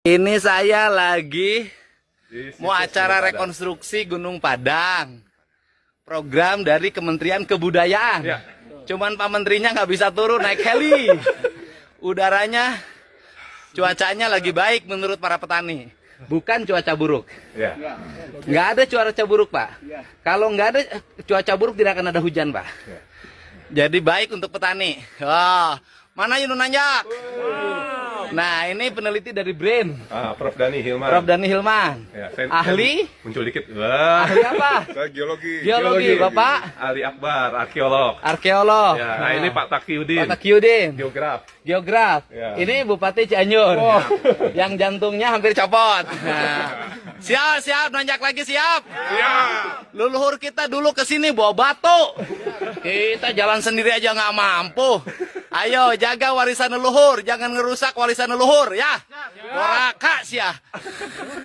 Ini saya lagi mau acara rekonstruksi Gunung Padang. Program dari Kementerian Kebudayaan. Ya. Cuman Pak Menterinya nggak bisa turun naik heli. Udaranya, cuacanya lagi baik menurut para petani. Bukan cuaca buruk. Ya. Nggak ada cuaca buruk, Pak. Kalau nggak ada cuaca buruk tidak akan ada hujan, Pak. Jadi baik untuk petani. Wah, mana Yunus Nanjak? Nah, ini peneliti dari BRAIN. Prof. Dani Hilman. Prof. Dani Hilman. Ya, Ahli? Muncul dikit. Wah. Ahli apa? Saya geologi. Geologi, Bapak? Ali Akbar, arkeolog. Arkeolog. Ya, nah ini Pak Taqiyuddin. Pak Taqiyuddin. Geograf. Geograf. Ya. Ini Bupati Cianjur. Yang jantungnya hampir copot. Nah. Siap, nanjak lagi siap. Siap. Leluhur kita dulu ke sini bawa batu. Kita jalan sendiri aja nggak mampu. Ayo jaga warisan leluhur, jangan ngerusak warisan leluhur ya. Doraka sih ya.